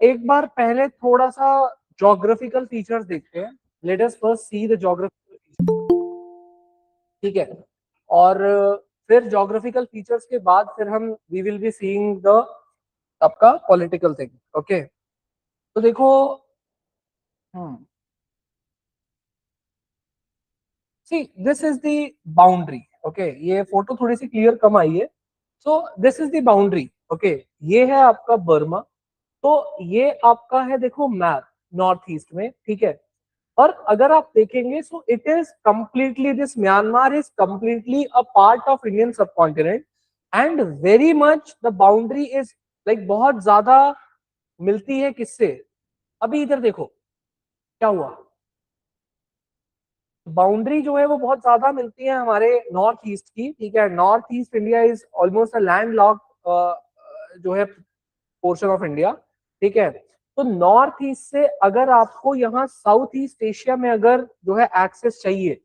एक बार पहले थोड़ा सा ज्योग्राफिकल फीचर्स देखते हैं। Let us first see the geographical features, ठीक है। और फिर ज्योग्राफिकल फीचर्स के बाद फिर हम we will be seeing the आपका पॉलिटिकल थिंग, ओके। तो देखो, hmm see this is the boundary, okay. ये फोटो थोड़ी सी क्लियर कम आई है। So this is the boundary, okay. ये है आपका बर्मा। तो ये आपका है, देखो मैप नॉर्थ ईस्ट में, ठीक है। और अगर आप देखेंगे so it is completely, this Myanmar is completely a part of Indian subcontinent and very much the boundary is like बहुत ज्यादा मिलती है किससे। अभी इधर देखो क्या हुआ, बाउंड्री जो है वो बहुत ज्यादा मिलती है हमारे नॉर्थ ईस्ट की, ठीक है। North east India is almost a land lock जो है पोर्शन ऑफ इंडिया, ठीक है। तो नॉर्थ ईस्ट से अगर आपको यहाँ साउथ ईस्ट एशिया में अगर जो है एक्सेस चाहिए,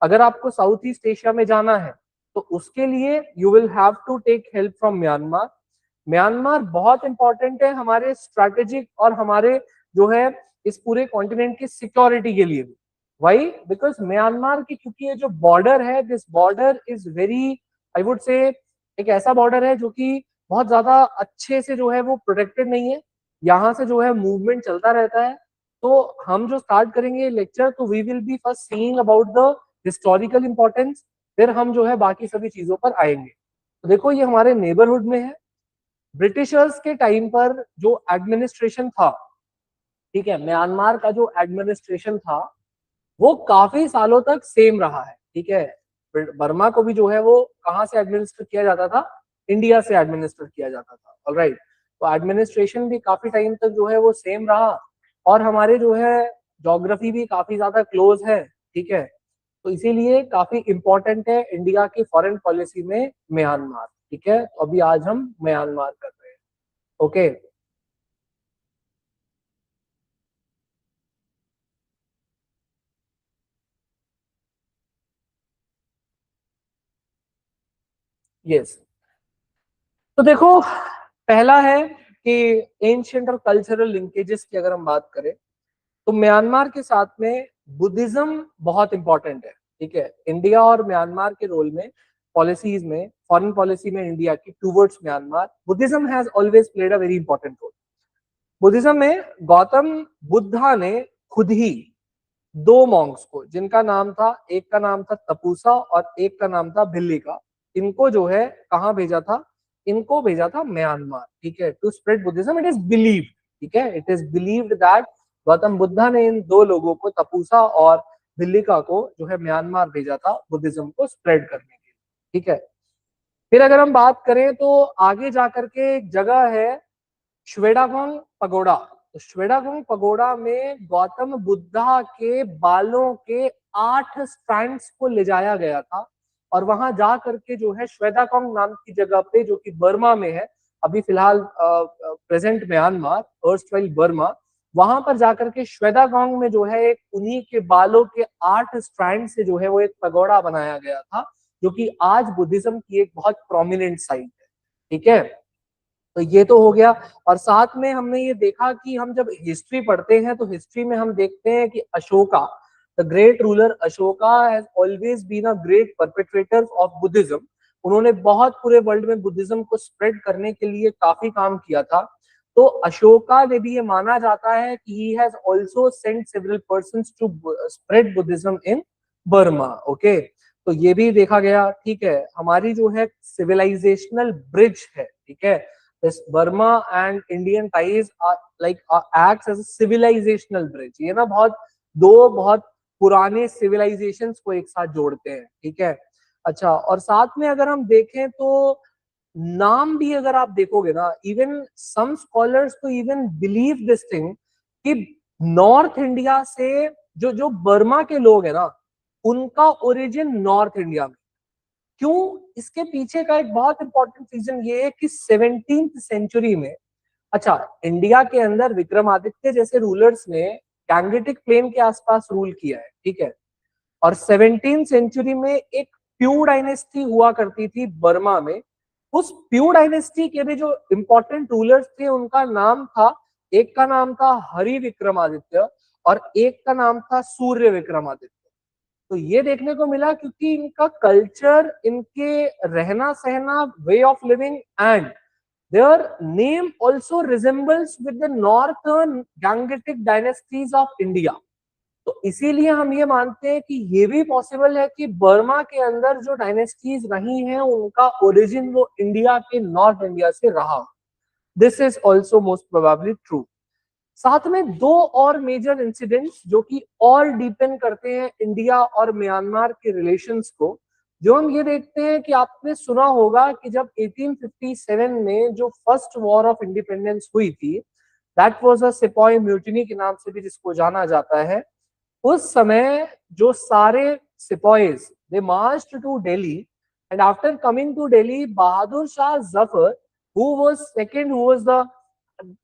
अगर आपको साउथ ईस्ट एशिया में जाना है, तो उसके लिए you will have to take help from Myanmar. Myanmar बहुत इंपॉर्टेंट है हमारे स्ट्रैटेजिक और हमारे जो है इस पूरे कॉन्टिनेंट की सिक्योरिटी के लिए भी। वाई? बिकॉज म्यांमार की, क्योंकि ये जो बॉर्डर है, this border is very, I would say, एक ऐसा बॉर्डर है जो कि बहुत ज्यादा अच्छे से जो है वो प्रोटेक्टेड नहीं है। यहाँ से जो है मूवमेंट चलता रहता है। तो हम जो स्टार्ट करेंगे लेक्चर, तो we will be first seeing about the historical importance, फिर हम जो है बाकी सभी चीजों पर आएंगे। तो देखो ये हमारे नेबरहुड में है। ब्रिटिशर्स के टाइम पर जो एडमिनिस्ट्रेशन था, ठीक है, म्यांमार का जो एडमिनिस्ट्रेशन था वो काफी सालों तक सेम रहा है, ठीक है। बर्मा को भी जो है वो कहाँ से एडमिनिस्टर किया जाता था, इंडिया से एडमिनिस्टर किया जाता था, ऑलराइट। तो एडमिनिस्ट्रेशन भी काफी टाइम तक जो है वो सेम रहा। और हमारे जो है ज्योग्राफी भी काफी ज्यादा क्लोज है, ठीक है। तो इसीलिए काफी इंपॉर्टेंट है इंडिया की फॉरेन पॉलिसी में म्यांमार, ठीक है। तो अभी आज हम म्यांमार कर रहे हैं, ओके। यस, तो देखो, पहला है कि एंशियंट और कल्चरल लिंकेजेस की अगर हम बात करें, तो म्यांमार के साथ में बुद्धिज्म बहुत इंपॉर्टेंट है, ठीक है। इंडिया और म्यांमार के रोल में, पॉलिसीज में, फॉरेन पॉलिसी में इंडिया की towards Myanmar, Buddhism has always played a very important role. Buddhism में गौतम बुद्धा ने खुद ही दो मॉन्क्स को, जिनका नाम था, एक का नाम था तपूसा और एक का नाम था भिल्लिका, इनको जो है कहाँ भेजा था, इनको भेजा था म्यांमार, ठीक है, to spread Buddhism. It is believed, ठीक है, it is believed that Gautam Buddha ने इन दो लोगों को, तपूसा और भिल्लिका को, जो है म्यांमार भेजा था बुद्धिज्म को स्प्रेड करने के लिए, ठीक है। फिर अगर हम बात करें तो आगे जाकर के एक जगह है श्वेडागोंग पगोड़ा। तो श्वेडागोंग पगोड़ा में गौतम बुद्धा के बालों के 8 स्ट्रैंड्स को ले जाया गया था। और वहां जा करके जो है श्वेदागोंग नाम की जगह पे, जो कि बर्मा में है, अभी फिलहाल प्रेजेंट म्यांमार, अर्स्टवाइल बर्मा, वहां पर जाकर के श्वेदागोंग में जो है एक उन्हीं के बालों के 8 स्ट्रैंड से जो है वो एक पगोड़ा बनाया गया था, जो कि आज बुद्धिज्म की एक बहुत प्रोमिनेंट साइट है, ठीक है। तो ये तो हो गया। और साथ में हमने ये देखा कि हम जब हिस्ट्री पढ़ते हैं तो हिस्ट्री में हम देखते हैं कि Ashoka, the great ruler Ashoka, has always been a great perpetrator of Buddhism. उन्होंने बहुत पूरे वर्ल्ड में बुद्धिज्म को स्प्रेड करने के लिए काफी काम किया था। तो अशोका ने भी ये माना जाता है कि he has also sent several persons to spread Buddhism in Burma, okay. तो ये भी देखा गया, ठीक है। हमारी जो है सिविलाइजेशनल ब्रिज है, ठीक है, this Burma and Indian ties are like acts as a civilizational bridge। ये ना बहुत दो बहुत पुराने सिविलाइजेशंस को एक साथ जोड़ते हैं, ठीक है। अच्छा, और साथ में अगर हम देखें तो नाम भी अगर आप देखोगे ना, इवन सम स्कॉलर्स तो इवन बिलीव दिस थिंग कि नॉर्थ इंडिया से जो जो बर्मा के लोग हैं ना, उनका ओरिजिन नॉर्थ इंडिया में। क्यों? इसके पीछे का एक बहुत इंपॉर्टेंट रीजन ये है कि 17th सेंचुरी में, अच्छा, इंडिया के अंदर विक्रमादित्य जैसे रूलर्स ने गैंगेटिक प्लेन के आसपास रूल किया है, ठीक है। और 17th सेंचुरी में एक प्यू डायनेस्टी हुआ करती थी बर्मा में। उस प्यू डायनेस्टी के भी जो इंपॉर्टेंट रूलर्स थे उनका नाम था एक का नाम था हरि विक्रमादित्य और एक का नाम था सूर्य विक्रमादित्य। तो ये देखने को मिला क्योंकि इनका कल्चर, इनके रहना सहना, way of living and their name also resembles with the northern Gangetic dynasties of India। तो इसीलिए हम ये मानते हैं कि ये भी पॉसिबल है कि बर्मा के अंदर जो डायनेस्टीज रही हैं उनका ओरिजिन वो इंडिया के नॉर्थ इंडिया से रहा। This is also most probably true. साथ में दो और मेजर इंसिडेंट्स जो कि और डीपेंड करते हैं इंडिया और म्यांमार के रिलेशंस को, जो हम ये देखते हैं कि आपने सुना होगा कि जब 1857 में जो फर्स्ट वॉर ऑफ इंडिपेंडेंस हुई थी, दैट वाज अ सिपाही म्यूटिनी के नाम से भी जिसको जाना जाता है। उस समय जो सारे सिपाहीज they marched to Delhi and after coming to Delhi Bahadur Shah Zafar who was second, who was the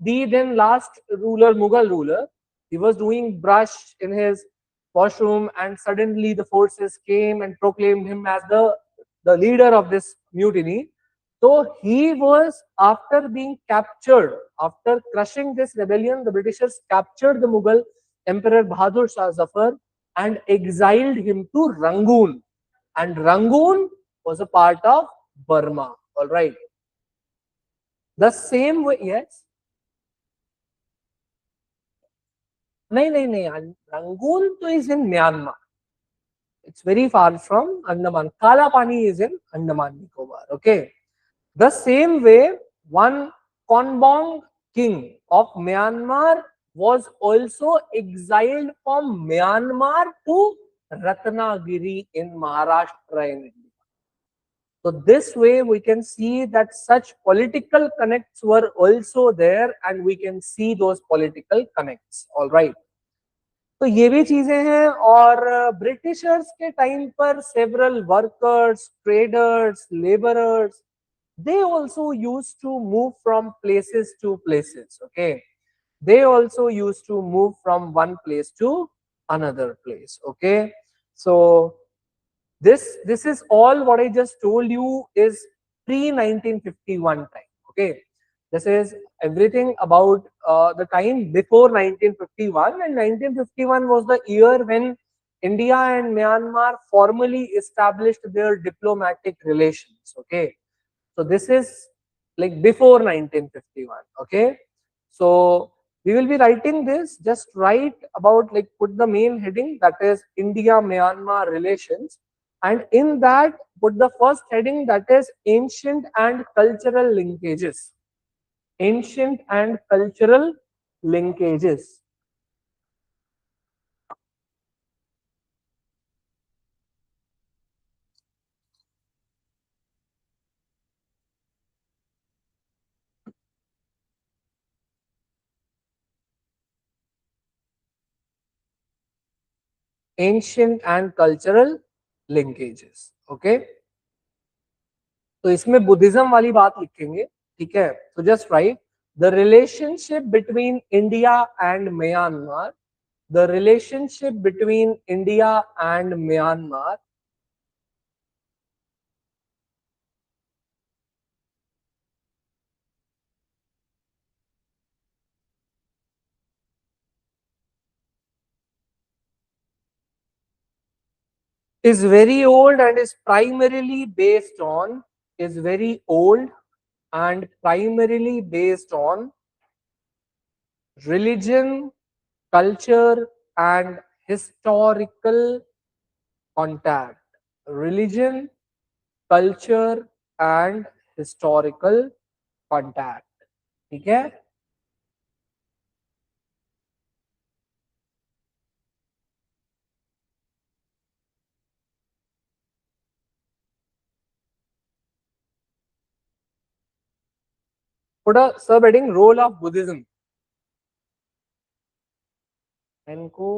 then last ruler, Mughal ruler, he was doing brush in his washroom and suddenly the forces came and proclaimed him as the leader of this mutiny. So he was, after being captured, after crushing this rebellion, the Britishers captured the Mughal Emperor Bahadur Shah Zafar and exiled him to Rangoon, and Rangoon was a part of Burma. All right. The same way, yes. नहीं, Rangoon तो is in Myanmar. It's very far from Andaman. Kalapani is in Andaman Nicobar. Okay. The same way, one Konbong king of Myanmar was also exiled from Myanmar to Ratnagiri in Maharashtra in India. So this way we can see that such political connects were also there and we can see those political connects. All right. तो ये भी चीजें हैं। और Britishers के time पर several workers, traders, labourers, they also used to move from places to places. Okay, they also used to move from one place to another place. Okay, so this is all what I just told you is pre 1951 time. Okay, this is everything about the time before 1951, and 1951 was the year when India and Myanmar formally established their diplomatic relations. Okay, so this is like before 1951. Okay, so we will be writing this. Just write about, like, put the main heading, that is India Myanmar relations, and in that put the first heading, that is ancient and cultural linkages. Ancient and cultural linkages. Ancient and cultural linkages. Okay, तो इसमें Buddhism वाली बात लिखेंगे। ठीक है, तो just right the relationship between India and Myanmar, the relationship between India and Myanmar is very old and is primarily based on, is very old and primarily based on religion, culture and historical contact. Religion, culture and historical contact. ठीक है, put a subheading role of Buddhism. इनको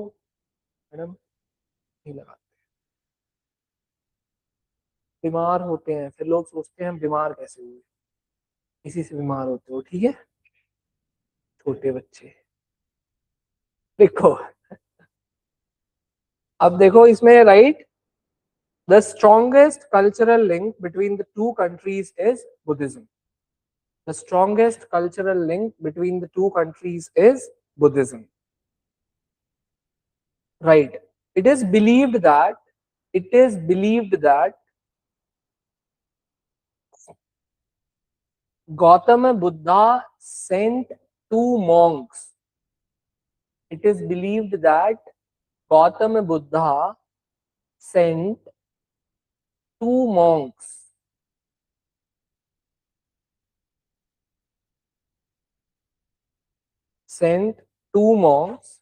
madam नहीं लगा, बीमार होते हैं फिर लोग सोचते हैं हम बीमार कैसे हुए, इसी से बीमार होते हो। ठीक है, छोटे बच्चे। देखो, अब देखो इसमें right, the strongest cultural link between the two countries is Buddhism. The strongest cultural link between the two countries is Buddhism. Right. It is believed that Gautama Buddha sent two monks. It is believed that Gautama Buddha sent two monks. Sent two monks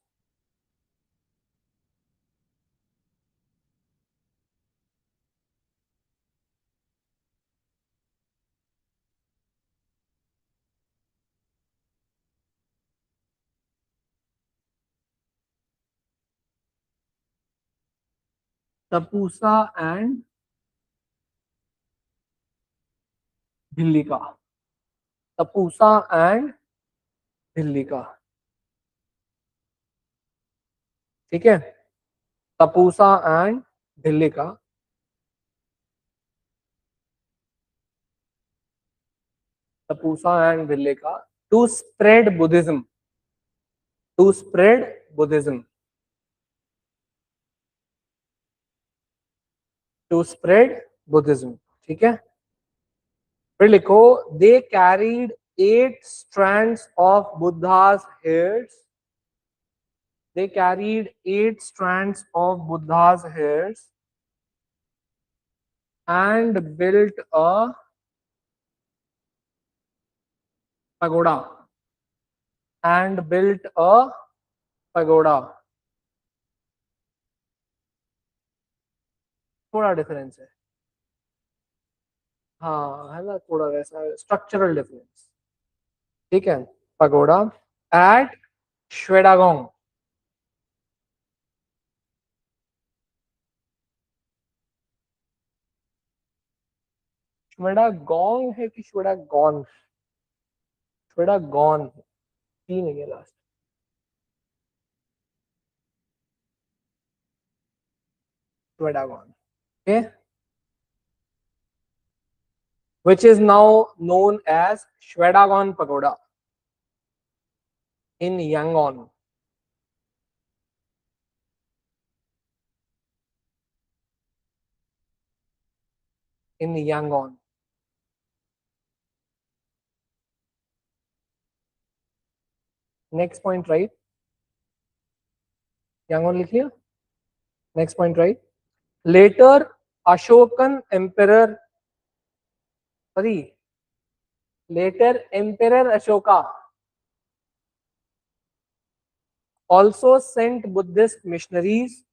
Tapusa and Bhillika. Tapusa and Bhillika. ठीक है, Tapusa and Bhillika. Tapusa and Bhillika to spread Buddhism. To spread Buddhism. To spread Buddhism. ठीक है, फिर लिखो they carried 8 strands of Buddha's hairs. They carried 8 strands of Buddha's hairs and built a pagoda. And built a pagoda. थोड़ा difference है, हाँ है ना, थोड़ा वैसा स्ट्रक्चरल डिफरेंस. ठीक है, पगोडा एट श्वेडागोंग. श्वेडागोंग है कि श्वेडागोन? श्वेडागोन तीन है last. Shwedagon, okay, which is now known as Shwedagon Pagoda in Yangon. In Yangon. Next point, right? Yangon लिख लिया. Next point, right? Later, Ashokan Emperor, sorry, later Emperor Ashoka also sent Buddhist missionaries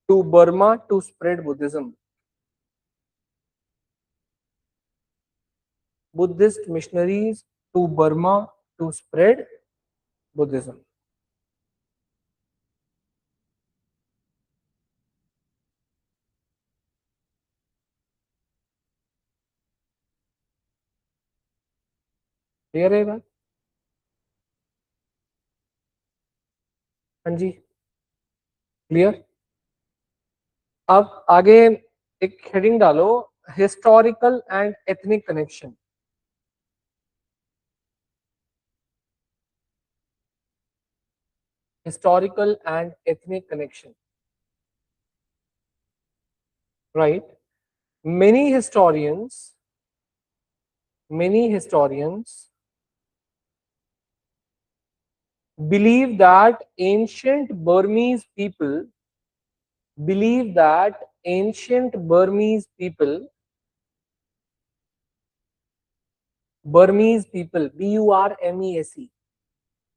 to Burma to spread Buddhism. Buddhist missionaries to Burma to spread Buddhism. Clear है बात? हाँ जी, clear. अब आगे एक heading डालो, historical and ethnic connection. Historical and ethnic connection. Right? Many historians believe that ancient Burmese people Burmese people, BURMESE,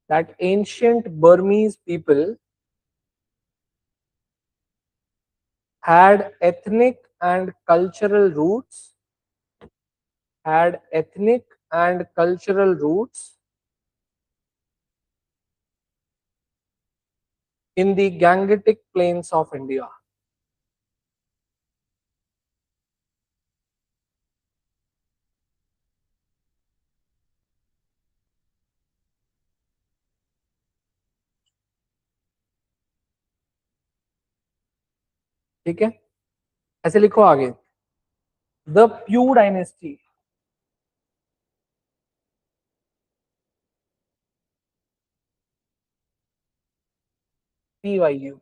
that ancient Burmese people had ethnic and cultural roots in the Gangetic plains of India. ठीक है, ऐसे लिखो आगे. The Pyu dynasty PYU.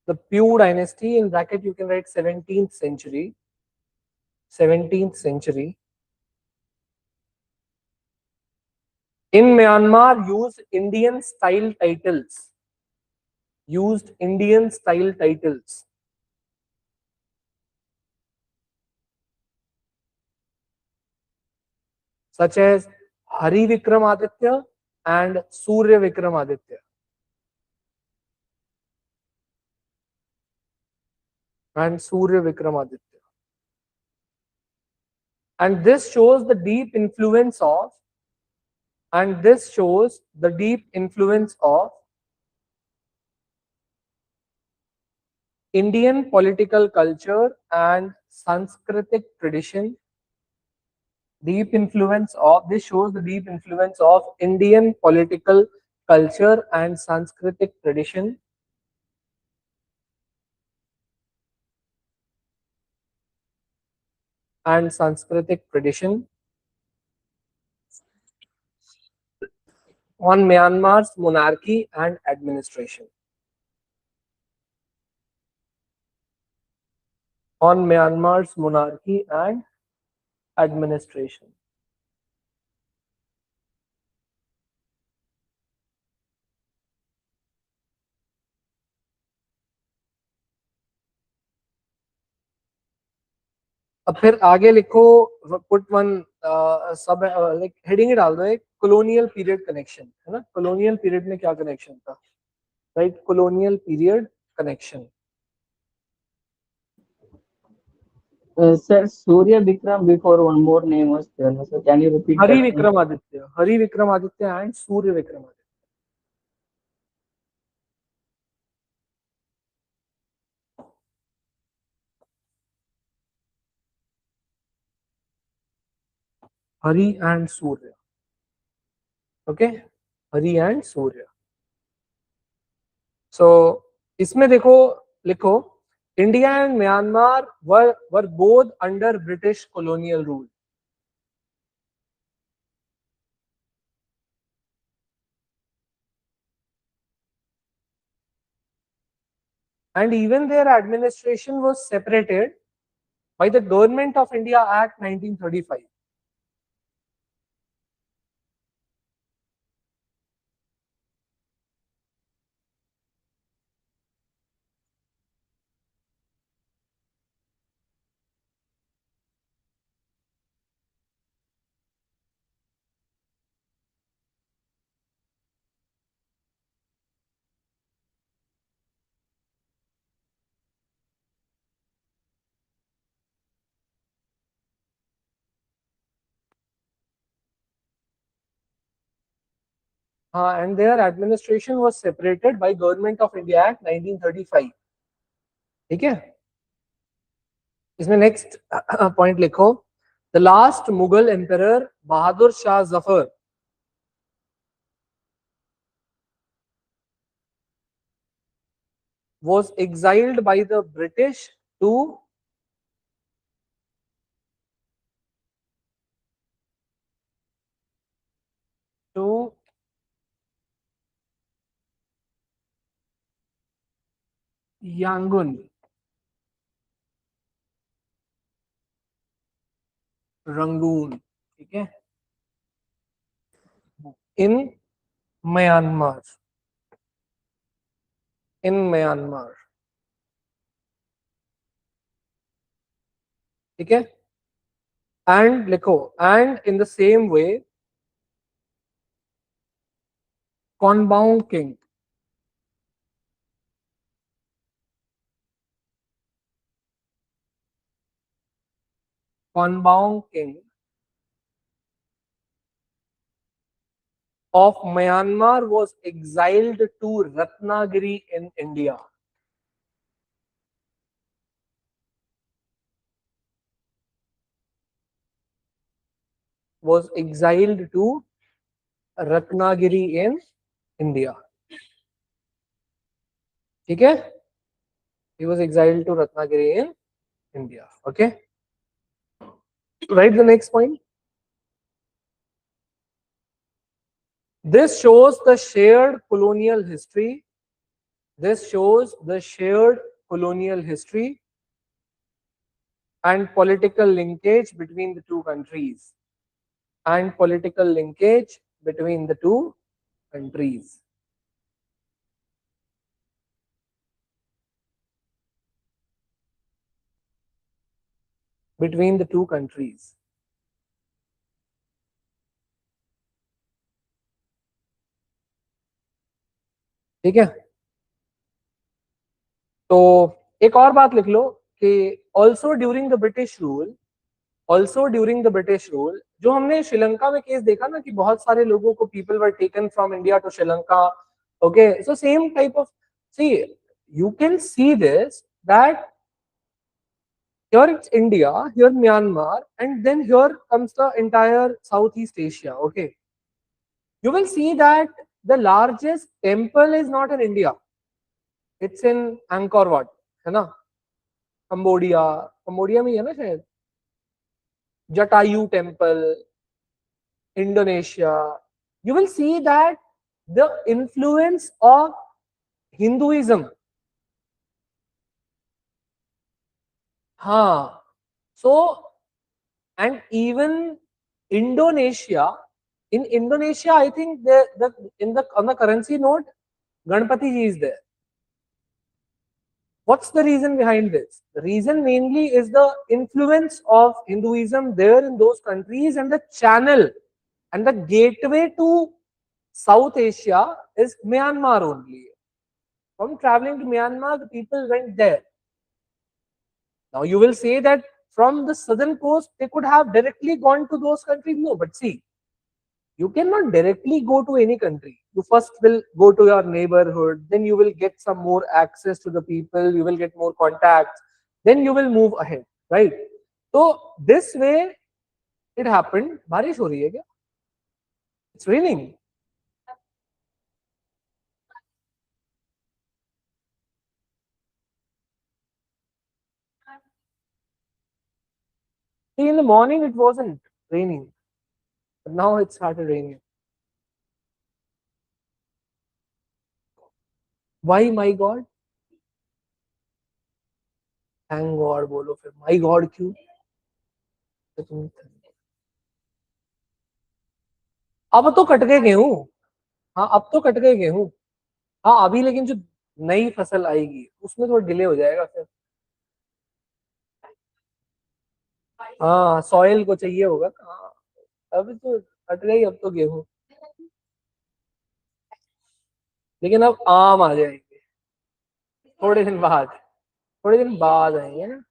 The Pew dynasty, in bracket you can write 17th century. 17th century. In Myanmar, used Indian style titles. Used Indian style titles. Such as Hari Vikramaditya and Surya Vikramaditya. And Surya Vikramaditya. And this shows the deep influence of, Indian political culture and Sanskritic tradition. This shows the deep influence of Indian political culture and Sanskritic tradition. On Myanmar's monarchy and administration. On Myanmar's monarchy and administration. अब फिर आगे लिखो, put one सब like heading ही डाल दो एक colonial period connection, है ना. कॉलोनियल पीरियड में क्या कनेक्शन था, right. Colonial period connection. Sir, Surya Vikram before one more name was there. So can you repeat Hari that name? Vikramaditya and Surya Vikramaditya. Hari and Surya. Okay, Hari and Surya. So इसमें देखो लिखो, India and Myanmar were both under British colonial rule. And even their administration was separated by the Government of India Act 1935. And their administration was separated by Government of India Act 1935. ठीक है. इसमें next point लिखो, the last Mughal emperor Bahadur Shah Zafar was exiled by the British to Yangon, Rangoon. ठीक है. In Myanmar. ठीक है. And लिखो, and in the same way Konbaung king of Myanmar was exiled to Ratnagiri in India. Was exiled to Ratnagiri in India. ठीक है. He was exiled to Ratnagiri in India. Okay. Write the next point. This shows the shared colonial history. This shows the shared colonial history and political linkage between the two countries. And political linkage between the two countries. Between the two countries. ठीक है, तो एक और बात लिख लो कि also during the British rule, also during the British rule, जो हमने श्रीलंका में केस देखा ना कि बहुत सारे लोगों को people were taken from India to Sri Lanka. Okay, so same type of, see you can see this that here it's India, here Myanmar, and then here comes the entire Southeast Asia. Okay, you will see that the largest temple is not in India, it's in Angkor Wat, है ना, Cambodia, Cambodia में ही है ना शायद, Jatayu temple, Indonesia. You will see that the influence of Hinduism. हाँ, so and even Indonesia. In Indonesia, I think the on the currency note, Ganpati ji is there. What's the reason behind this? The reason mainly is the influence of Hinduism there in those countries, and the channel and the gateway to South Asia is Myanmar only. From traveling to Myanmar, the people went there. Now you will say that from the southern coast, they could have directly gone to those countries. No, but see, you cannot directly go to any country. You first will go to your neighborhood, then you will get some more access to the people, you will get more contacts, then you will move ahead, right? So this way it happened. बारिश हो रही है क्या? It's raining. See, in the morning it wasn't raining, but now it started raining. Why my God? Thank God बोलो फिर. My God क्यों? अब तो कट गए गेहूं. हाँ, अब तो कट गए गेहूं. हाँ, अभी लेकिन जो नई फसल आएगी उसमें थोड़ा डिले हो जाएगा फिर. हाँ, सॉइल को चाहिए होगा. हाँ, अभी तो कट गई, अब तो गेहूं. लेकिन अब आम आ जाएंगे थोड़े दिन बाद. थोड़े दिन बाद आएंगे ना.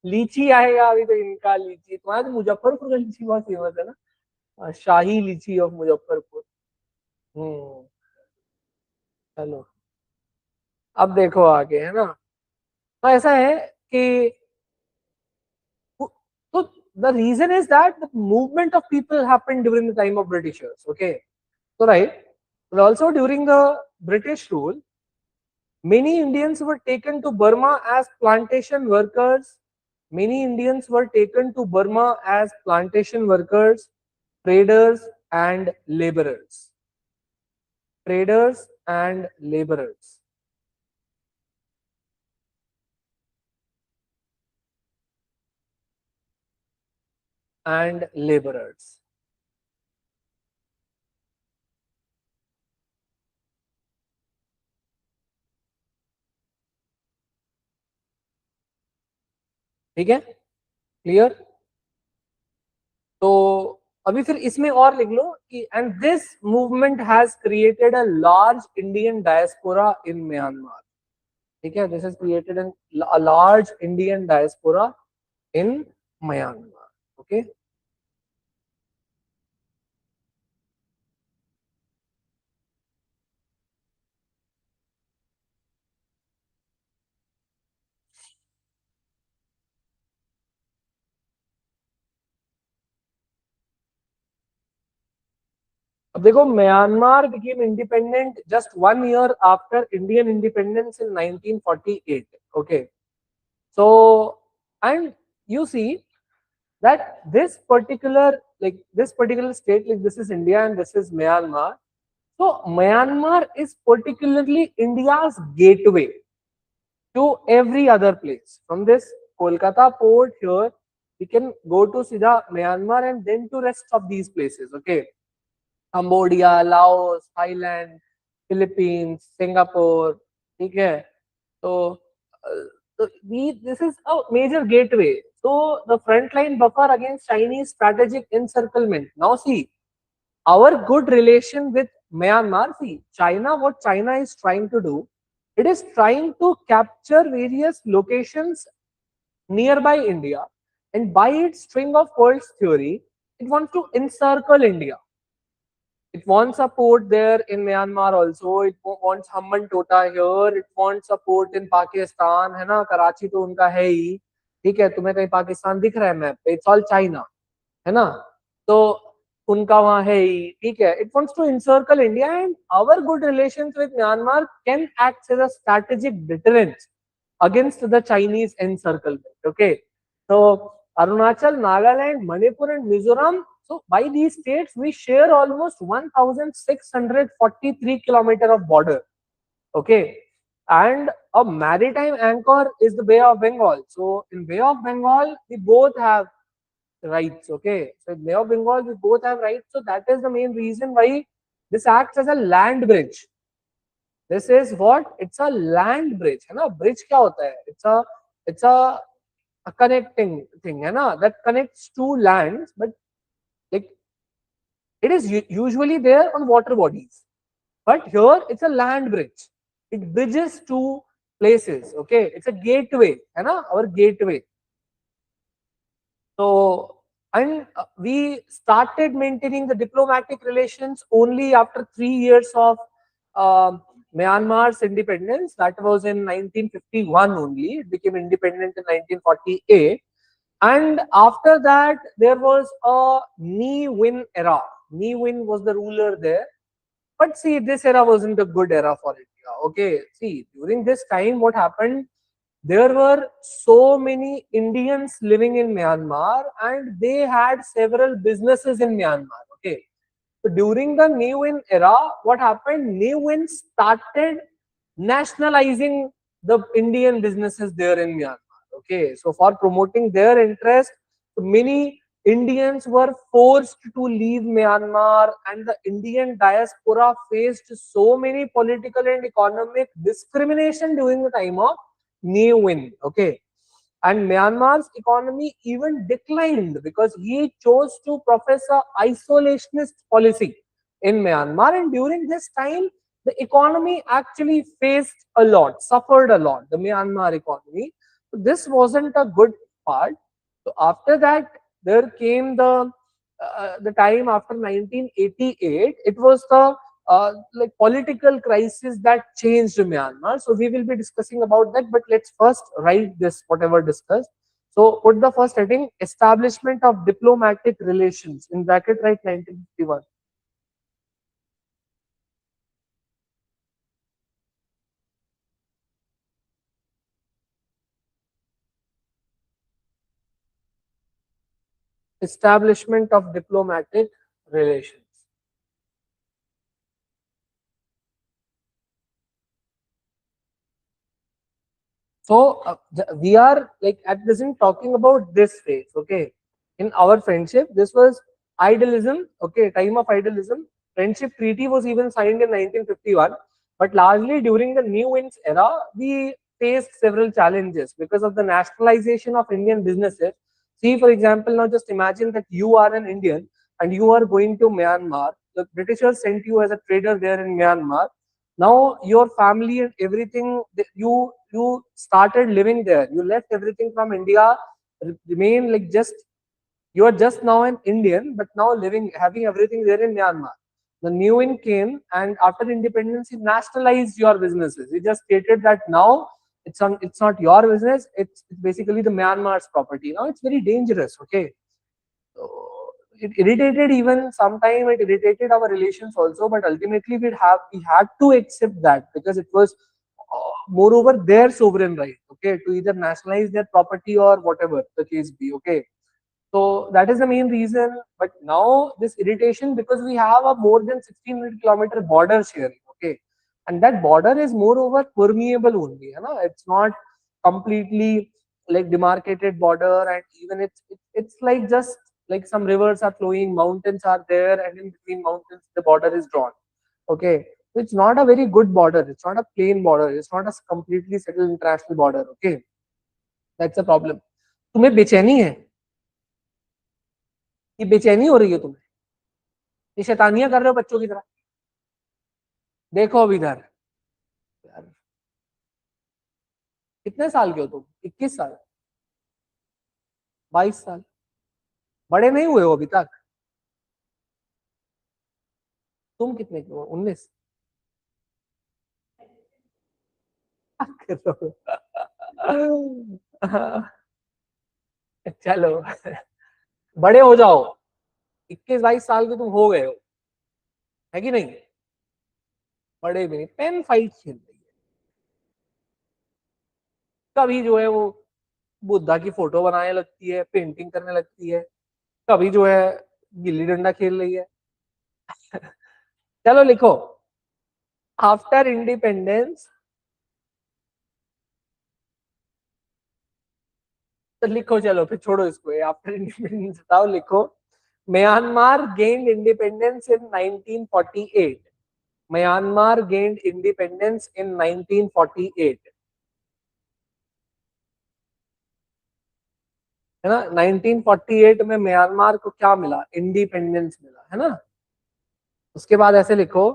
लीची आएगा. अभी तो इनका लीची, तुम्हारा तो मुजफ्फरपुर का लीची बहुत फेमस है ना, शाही लीची ऑफ मुजफ्फरपुर. चलो, अब देखो आगे, है ना. तो ऐसा है कि so the reason is that the movement of people happened during the time of Britishers. Okay, so right, but also during the British rule, many Indians were taken to Burma as plantation workers. Many Indians were taken to Burma as plantation workers, traders, and laborers. Traders and laborers. And laborers. ठीक है, clear. तो अभी फिर इसमें और लिख लो कि and this movement has created a large Indian diaspora in Myanmar. ठीक है, this has created a large Indian diaspora in Myanmar. Okay, अब देखो, Myanmar became independent just 1 year after Indian independence in 1948. Okay, so and you see that this particular state, like this is India and this is Myanmar, So Myanmar is particularly India's gateway to every other place. From this Kolkata port here, we can go to Sida Myanmar and then to rest of these places. Okay, Cambodia, Laos, Thailand, Philippines, Singapore. Okay, so, this is a major gateway. So the frontline buffer against Chinese strategic encirclement. Now see, our good relation with Myanmar. See, China, what China is trying to do, it is trying to capture various locations nearby India, and by its string of pearls theory, it wants to encircle India. It wants a port there in Myanmar also. It wants Hamban Tota here. It wants a port in Pakistan, है ना? कराची तो उनका है ही, ठीक है? तुम्हें कहीं पाकिस्तान दिख रहा है मैप पे? It's all China, है ना? तो उनका वहाँ है ही, ठीक है? It wants to encircle India, and our good relations with Myanmar can act as a strategic deterrent against the Chinese encirclement. Okay, so Arunachal, Nagaland, Manipur, and Mizoram. So by these states, we share almost 1,643 kilometers of border. Okay, and a maritime anchor is the Bay of Bengal. So in Bay of Bengal, we both have rights. Okay, so in Bay of Bengal, we both have rights. So that is the main reason why this acts as a land bridge. This is what? It's a land bridge. है ना? Bridge क्या होता है? It's a connecting thing, है ना? That connects two lands, but like it is usually there on water bodies. But here it's a land bridge. It bridges two places. Okay, it's a gateway, है ना? Our gateway. So, and we started maintaining the diplomatic relations only after 3 years of Myanmar's independence. That was in 1951 only. It became independent in 1948. And after that, there was a Ne Win era. Ne Win was the ruler there. But see, this era wasn't a good era for India. Okay, see, during this time, what happened? There were so many Indians living in Myanmar, and they had several businesses in Myanmar. Okay, so during the New Win era, what happened? New Win started nationalizing the Indian businesses there in Myanmar. Okay, so for promoting their interest, many Indians were forced to leave Myanmar, and the Indian diaspora faced so many political and economic discrimination during the time of New Win. Okay, and Myanmar's economy even declined because he chose to profess a isolationist policy in Myanmar. And during this time, the economy actually faced a lot, suffered a lot, the Myanmar economy. So this wasn't a good part. So after that, there came the time after 1988. It was the like political crisis that changed Myanmar. So we will be discussing about that, but let's first write this whatever discussed. So put the first heading: establishment of diplomatic relations. In bracket write 1951. Establishment of diplomatic relations. So we are like at present talking about this phase. Okay, in our friendship, this was idealism. Okay, time of idealism. Friendship treaty was even signed in 1951, but largely during the New Wins era, we faced several challenges because of the nationalization of Indian businesses. See, for example, now just imagine that you are an Indian and you are going to Myanmar. The Britishers sent you as a trader there in Myanmar. Now your family and everything, you started living there. You left everything from India, remain like just you are just now an Indian, but now living having everything there in Myanmar. The new in came, and after independence, he nationalized your businesses. He just stated that now it's not your business. It's basically the Myanmar's property. Now it's very dangerous. Okay, so it irritated, even sometime it irritated our relations also, but ultimately we had to accept that because it was moreover their sovereign right, okay, to either nationalize their property or whatever the case be. Okay, So that is the main reason. But now this irritation, because we have a more than 1600-kilometer border sharing, okay, and that border is moreover permeable only, you know, it's not completely like demarcated border, and even it's like just like some rivers are flowing, mountains are there, and in between mountains the border is drawn. Okay, so it's not a very good border. It's not a plain border. It's not a completely settled international border. Okay, that's a problem. तुम्हें बेचैनी है, ये बेचैनी हो रही है तुम्हें, ये शैतानियां कर रहे हो बच्चों की तरह, देखो अब इधर यार, कितने साल के हो तुम? 21 साल, 22 साल, बड़े नहीं हुए हो अभी तक। तुम कितने के हो? 19। चलो बड़े हो जाओ, 21-22 साल के तुम हो गए हो, है कि नहीं? बड़े भी नहीं, पेन फाइट खेल रही है। कभी जो है वो बुद्धा की फोटो बनाने लगती है, पेंटिंग करने लगती है, कभी जो है गिल्ली डंडा खेल रही है। चलो लिखो, आफ्टर इंडिपेंडेंस, तो लिखो, चलो फिर छोड़ो इसको, आफ्टर इंडिपेंडेंस बताओ, लिखो। Myanmar gained independence in 1948। Myanmar gained independence in 1948, है ना। 1948 में म्यांमार को क्या मिला? इंडिपेंडेंस मिला, है ना। उसके बाद ऐसे लिखो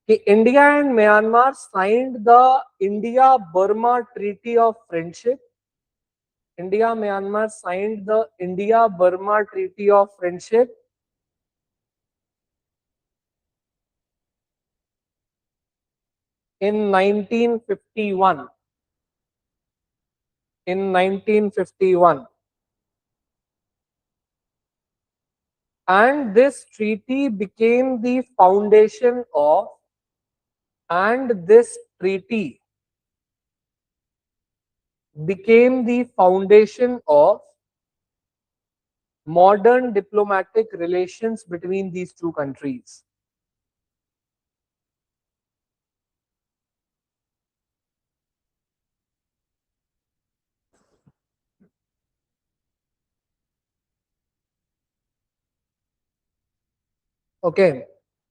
कि India and Myanmar signed the India Burma treaty of friendship. India Myanmar signed the India Burma treaty of friendship in 1951, in 1951, and this treaty became the foundation of, and this treaty became the foundation of modern diplomatic relations between these two countries. Okay,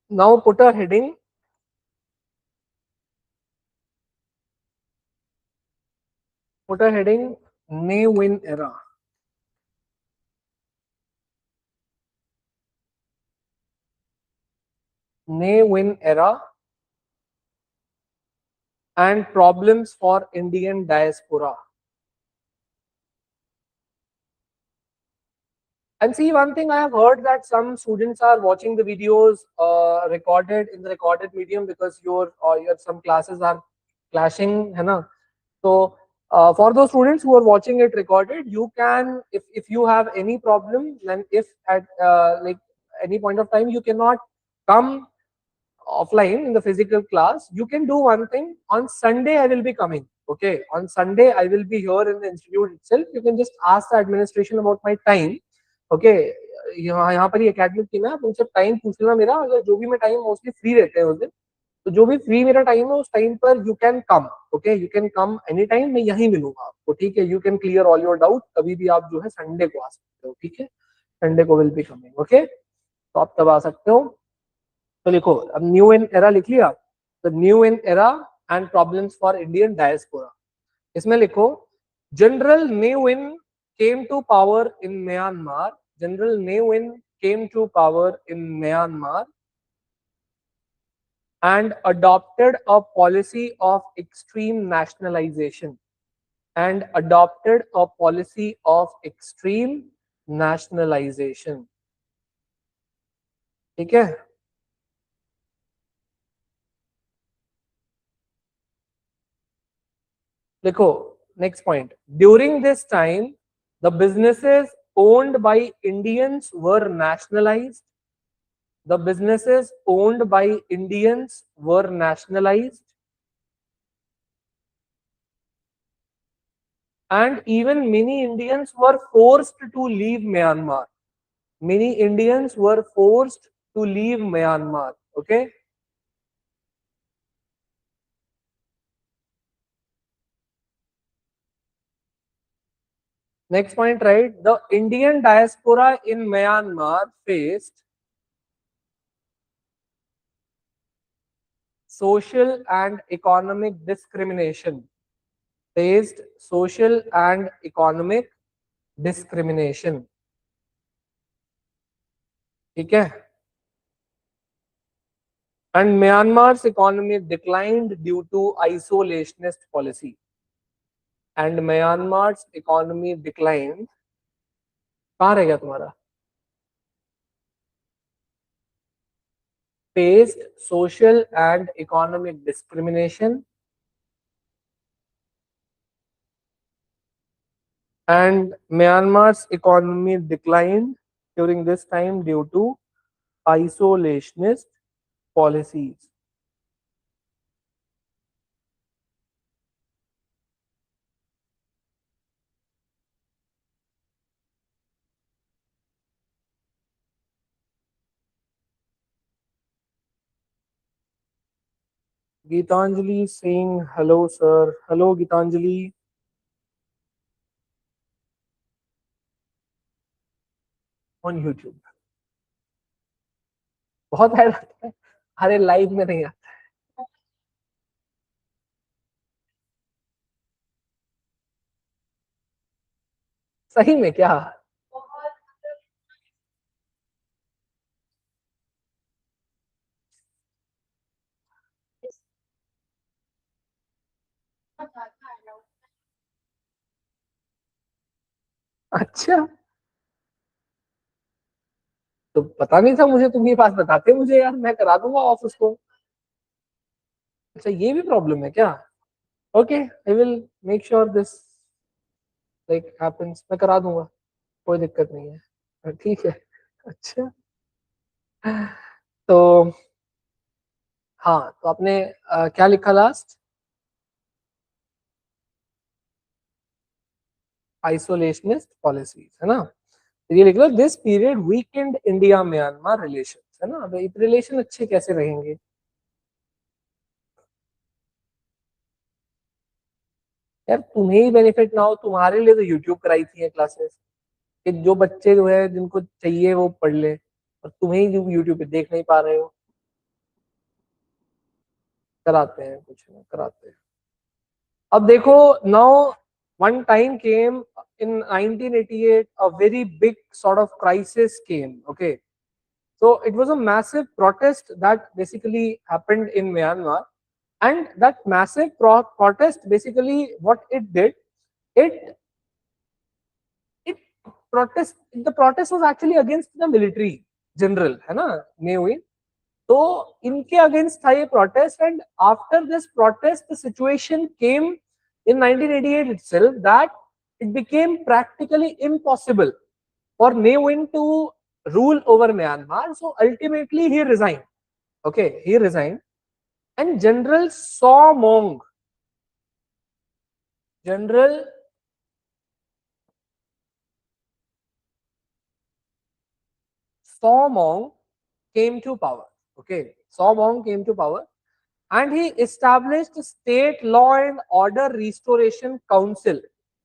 now put a heading, Ne Win Era. Ne Win Era and problems for Indian diaspora. And see, one thing I have heard that some students are watching the videos recorded in the recorded medium because your some classes are clashing, है ना? So for those students who are watching it recorded, you can, if you have any problem, then if at like any point of time you cannot come offline in the physical class, you can do one thing. On Sunday I will be coming. Okay, on Sunday I will be here in the institute itself. You can just ask the administration about my time. Okay, यहाँ पर ही academic team है, आप उनसे time पूछ लेना मेरा, अगर जो भी मैं टाइम मोस्टली फ्री रहते हैं उस दिन, तो जो भी फ्री मेरा टाइम है उस टाइम पर you can come. Okay, you can come any time, मैं यहीं मिलूंगा आपको, ठीक है। You can clear all your doubt, कभी भी आप जो है संडे को आ सकते हो, ठीक है। संडे को विल बी कमिंग, ओके, तो आप तब आ सकते हो। तो लिखो, अब न्यू इन एरा लिख लिया, तो new in era and problems for Indian diaspora. इसमें लिखो, जनरल ने win came to power in Myanmar. General Ne Win came to power in Myanmar and adopted a policy of extreme nationalization. And adopted a policy of extreme nationalization. ठीक है। लिखो, next point. During this time, the businesses owned by Indians were nationalized. The businesses owned by Indians were nationalized. and even many Indians were forced to leave Myanmar. Many Indians were forced to leave Myanmar. Okay. Next point, right? The Indian diaspora in Myanmar faced social and economic discrimination. Faced social and economic discrimination. ठीक है? And Myanmar's economy declined due to isolationist policy. And Myanmar's economy declined. कहाँ रह गया तुम्हारा? Faced social and economic discrimination. And Myanmar's economy declined during this time due to isolationist policies. Gitanjali saying hello, sir. Hello, Gitanjali. On YouTube. बहुत add आता है, अरे live में नहीं आता। सही में क्या? अच्छा, तो पता नहीं था मुझे, तुम ये बात बताते मुझे यार, मैं करा दूंगा ऑफ उसको। अच्छा, ये भी प्रॉब्लम है क्या? Okay, I will make sure this like happens, मैं करा दूंगा, कोई दिक्कत नहीं है, ठीक है। अच्छा, तो हाँ, तो आपने क्या लिखा लास्ट? आइसोलेशनिस्ट पॉलिसीज, है ना? तो ये लिख लो, दिस पीरियड वीकेंड इंडिया म्यांमार रिलेशन, है ना? अब रिलेशन अच्छे कैसे रहेंगे? यार तुम्हें ही बेनिफिट ना हो, तुम्हारे लिए तो यूट्यूब कराई थी क्लासेस, कि जो बच्चे जो है जिनको चाहिए वो पढ़ ले, और तुम्हें ही यूट्यूब पे देख नहीं पा रहे हो। कराते हैं, कुछ नहीं कराते हैं। अब देखो, now one time came in 1988, a very big sort of crisis came. Okay, so it was a massive protest that basically happened in Myanmar, and that massive protest basically what it did, it it protest the protest was actually against the military general, है ना, ने तो इनके against था ये protest, and after this protest the situation came in 1988 itself that it became practically impossible for Ne Win to rule over Myanmar. So ultimately he resigned. Okay, he resigned, and General Saw Mong came to power. Okay, Saw Mong came to power, and he established a State Law and Order Restoration Council,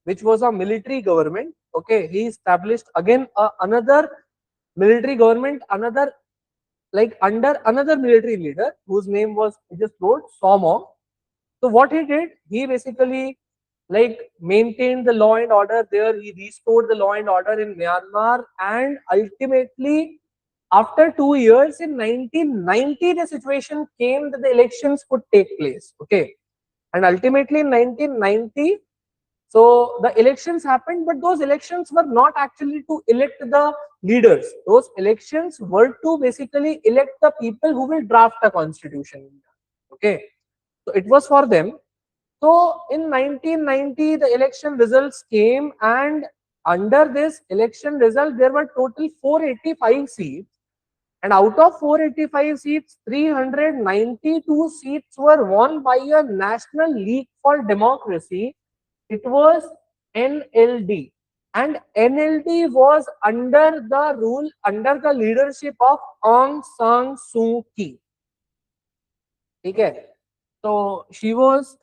which was a military government. Okay, he established again another military government, another like under another military leader whose name was, he just wrote Somong. So what he did, he basically like maintained the law and order there. He restored the law and order in Myanmar, and ultimately after 2 years in 1990 the situation came that the elections could take place. Okay, and ultimately in 1990, so the elections happened, but those elections were not actually to elect the leaders. Those elections were to basically elect the people who will draft a constitution. Okay, so it was for them. So in 1990 the election results came, and under this election result there were total 485 seats, and out of 485 seats, 392 seats were won by a National League for Democracy. It was NLD, and NLD was under the leadership of Aung San Suu Kyi. ठीक है, so she was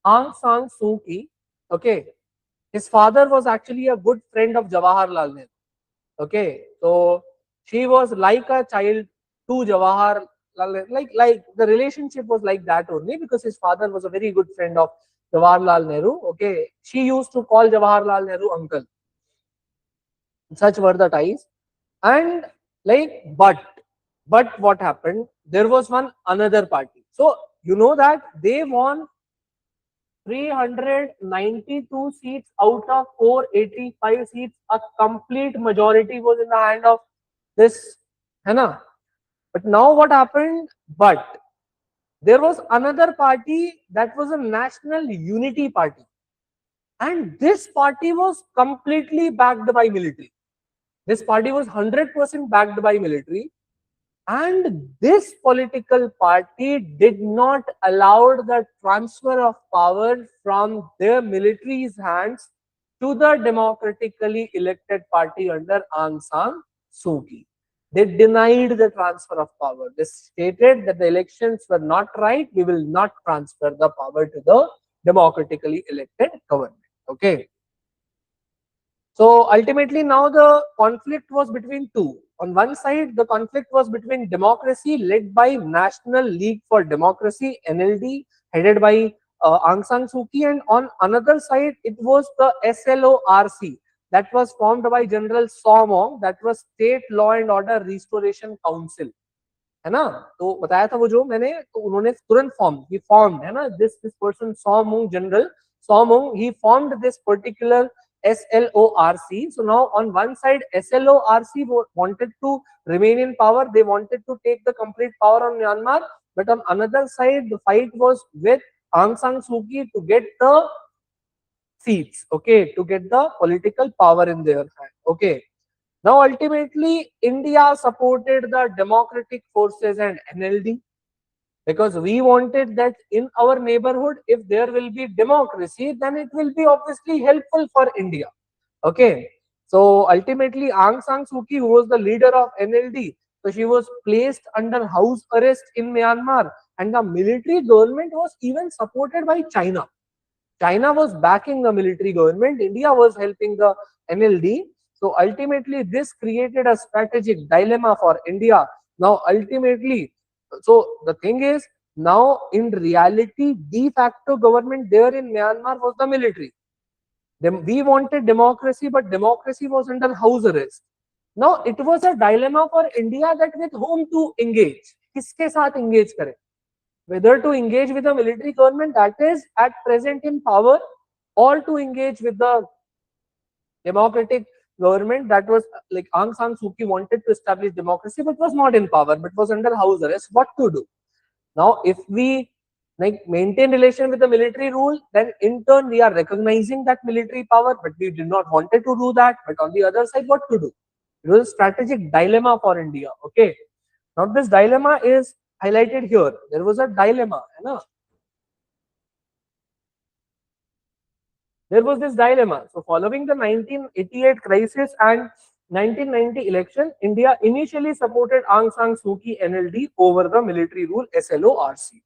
Aung San Suu Kyi. Okay, his father was actually a good friend of Jawaharlal Nehru. Okay, so she was like a child to Jawaharlal, like the relationship was like that only because his father was a very good friend of Jawaharlal Nehru. Okay, she used to call Jawaharlal Nehru uncle. Such were the ties, and like, but what happened? There was one another party. So you know that they won 392 seats out of 485 seats. A complete majority was in the hand of this, है ना? But now what happened? But there was another party that was a national unity party, and this party was completely backed by military. This party was 100% backed by military, and this political party did not allow the transfer of power from their military's hands to the democratically elected party under Aung San Suu Kyi. They denied the transfer of power. They stated that the elections were not right. We will not transfer the power to the democratically elected government. Okay. So ultimately, now the conflict was between two. On one side, the conflict was between democracy led by National League for Democracy (NLD), headed by Aung San Suu Kyi, and on another side, it was the SLORC that was formed by General Somong, that was State Law and Order Restoration Council. है ना, तो बताया था वो जो मैंने, तो उन्होंने तुरंत he formed, है ना, this person Somong, General Somong, he formed this particular SLORC. So now on one side, SLORC wanted to remain in power. They wanted to take the complete power on Myanmar. But on another side, the fight was with Aung San Suu Kyi to get the seats, okay, to get the political power in their hand. Okay. Now ultimately, India supported the democratic forces and NLD, because we wanted that in our neighborhood, if there will be democracy, then it will be obviously helpful for India. Okay. So ultimately, Aung San Suu Kyi, who was the leader of NLD, so she was placed under house arrest in Myanmar, and the military government was even supported by China. China was backing the military government. India was helping the NLD. So ultimately, this created a strategic dilemma for India. Now, ultimately, so the thing is, now in reality, de facto government there in Myanmar was the military. We wanted democracy, but democracy was under house arrest. Now, it was a dilemma for India that with whom to engage. किसके साथ engage करें? Whether to engage with the military government that is at present in power, or to engage with the democratic government that was like Aung San Suu Kyi wanted to establish democracy but was not in power, but was under house arrest. What to do? Now, if we like maintain relation with the military rule, then in turn we are recognizing that military power, but we did not wanted to do that. But on the other side, what to do? It was a strategic dilemma for India. Okay. Now this dilemma is highlighted here. There was a dilemma, है ना? There was this dilemma. So following the 1988 crisis and 1990 election, India initially supported Aung San Suu Kyi NLD over the military rule SLORC.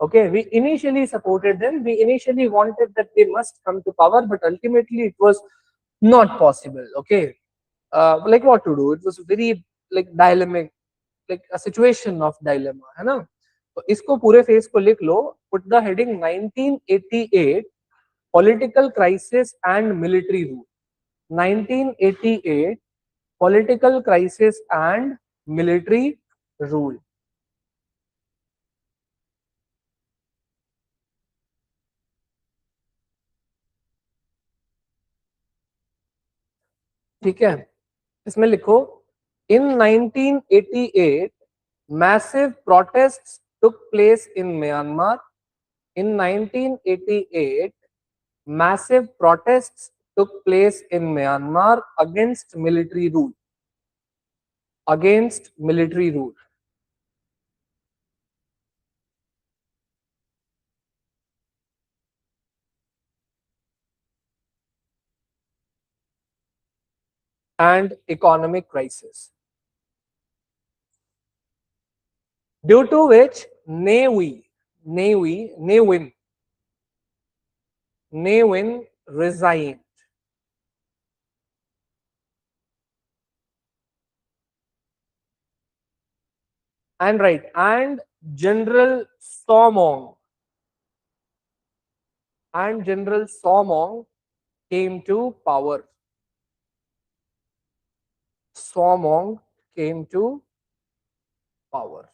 Okay, we initially supported them. We initially wanted that they must come to power, but ultimately it was not possible. Okay, like what to do? It was very like dilemma, like a situation of dilemma, है ना? तो इसको पूरे face को लिख लो. Put the heading 1988 political crisis and military rule. 1988 political crisis and military rule. ठीक है, इसमें लिखो in 1988 massive protests took place in Myanmar. In 1988 massive protests took place in Myanmar against military rule. Against military rule. and economic crisis, due to which Nevin resigned. And General Somong came to power. Somong came to power.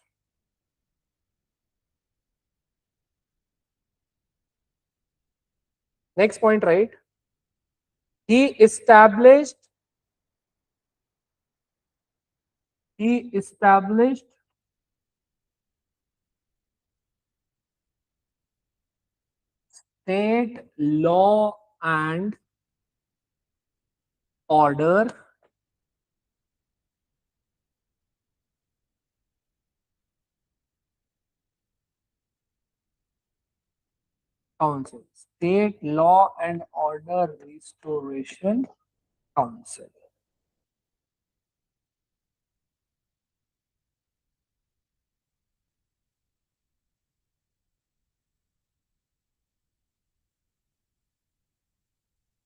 Next point, right? He established state law and order council. State law and order restoration council.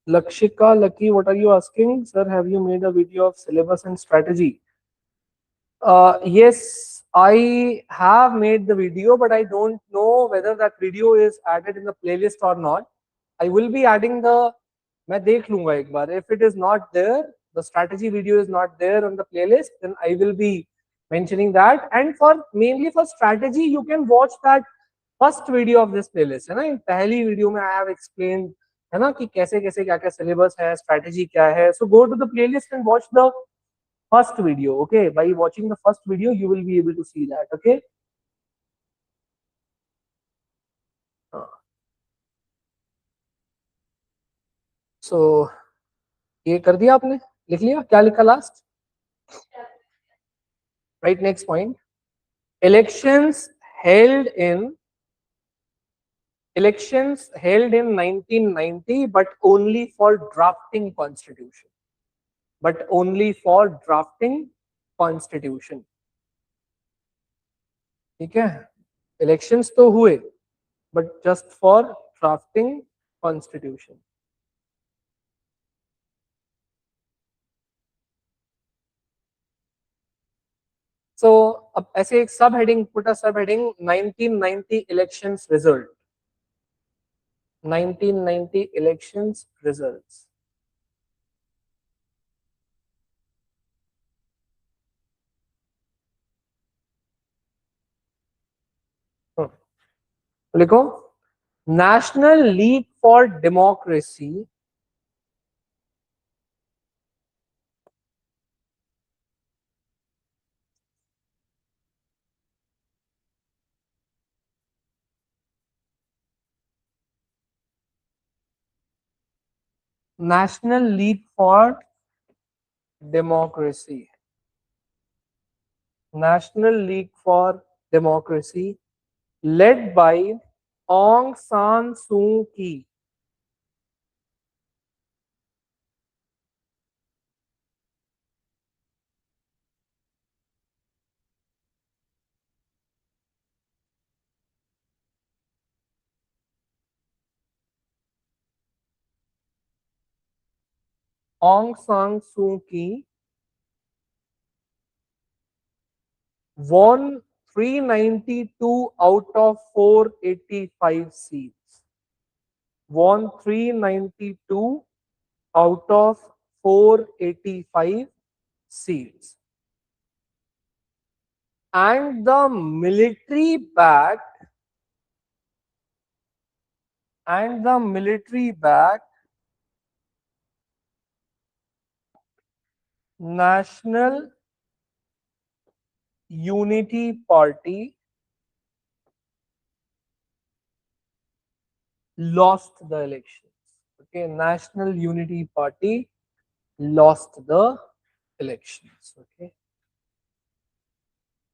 Lakshika, Lucky, what are you asking? Sir, have you made a video of syllabus and strategy? Yes, I have made the video, but I don't know whether that video is added in the playlist or not. I will be adding the, मैं देख लूंगा एक बार. If it is not there, the strategy video is not there on the playlist, then I will be mentioning that. And for mainly for strategy, you can watch that first video of this playlist. है ना, पहली video में I have explained है ना कि कैसे कैसे क्या क्या syllabus है, strategy क्या है. So go to the playlist and watch the first video. Okay, by watching the first video you will be able to see that. Okay, so ये कर दिया आपने, लिख लिया, क्या लिखा last? Right, next point. Elections held in 1990, but only for drafting constitution. ठीक है, इलेक्शंस तो हुए, but just for drafting constitution. So अब ऐसे एक सब हेडिंग, पुट अ सब heading 1990 elections result. 1990 elections results. लिखो, national league for democracy National League for Democracy. National League for Democracy, led by Aung San Suu Kyi. Aung San Suu Kyi won 392 out of 485 seats. Won 392 out of 485 seats. And the military-backed National Unity Party lost the elections. Okay, National Unity Party lost the elections. Okay,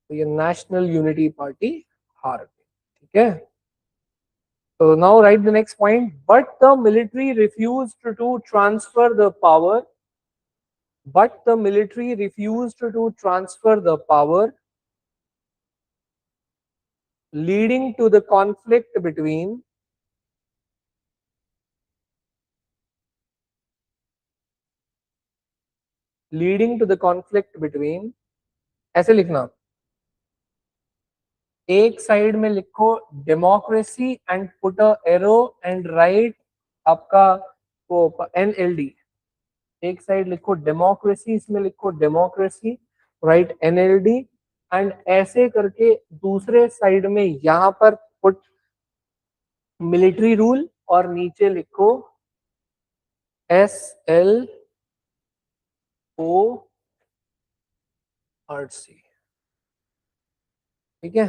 so ये National Unity Party हार गई. ठीक है. So now write the next point. But the military refused to transfer the power but the military refused to transfer the power, leading to the conflict between ऐसे लिखना, एक side में लिखो democracy and put a arrow and right आपका वो NLD, एक side लिखो democracy, इसमें लिखो डेमोक्रेसी, राइट एनएलडी, एंड ऐसे करके दूसरे साइड में यहां पर पुट मिलिट्री रूल और नीचे लिखो SLORC, ठीक है,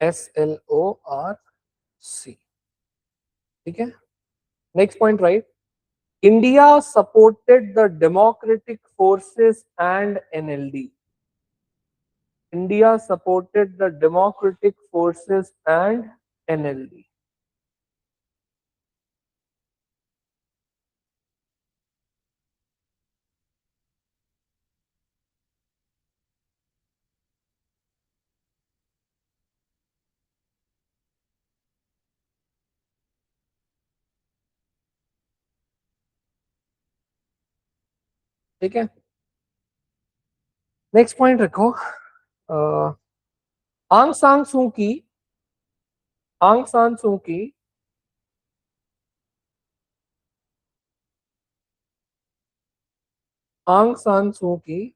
SLORC, ठीक है। Next point, right, India supported the democratic forces and NLD, India supported the democratic forces and NLD, ठीक है। नेक्स्ट पॉइंट रखो, आंग सान सू की, आंग सान सू की आंग सान सू की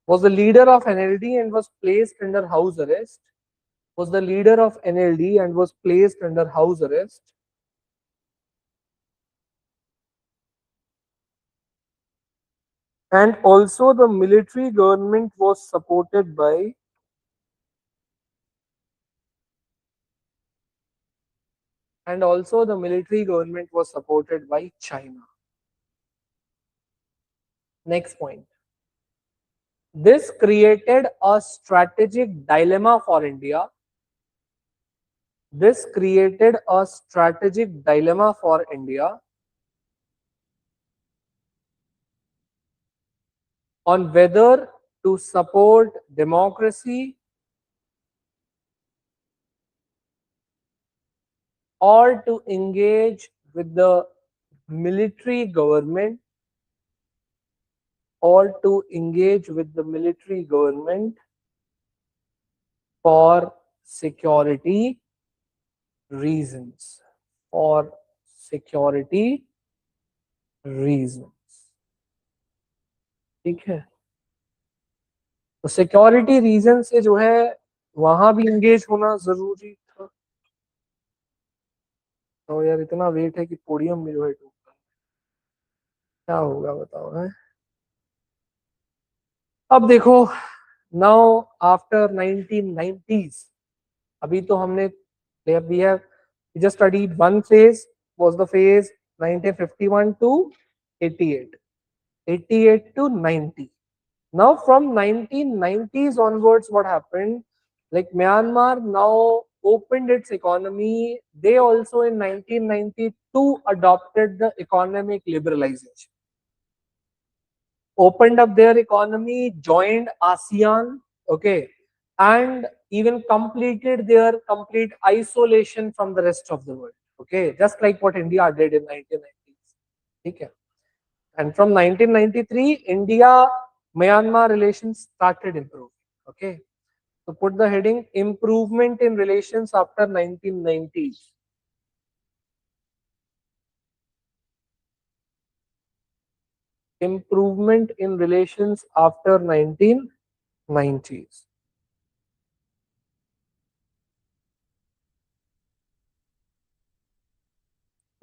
was the leader of NLD and was placed under house arrest, was the leader of NLD and was placed under house arrest, and also the military government was supported by, and also the military government was supported by China. Next point, this created a strategic dilemma for India, this created a strategic dilemma for India on whether to support democracy or to engage with the military government, or to engage with the military government for security reasons, for security reasons, ठीक है। तो security reason से जो है वहां भी engage होना जरूरी था। तो यार इतना वेट है कि पोडियम में जो है टूटता है। क्या होगा बताओ है। अब देखो, नाउ आफ्टर 1990s, अभी तो हमने we have just studied one phase, was the phase 1951 to 88, 88 to 90. Now from 1990s onwards, what happened, like Myanmar now opened its economy, they also in 1992 adopted the economic liberalization, opened up their economy, joined ASEAN, okay, and even completed their complete isolation from the rest of the world, okay, just like what India did in 1990s, okay. And from 1993, India Myanmar relations started improving, okay. So put the heading improvement in relations after 1990s. Improvement in relations after 1990s.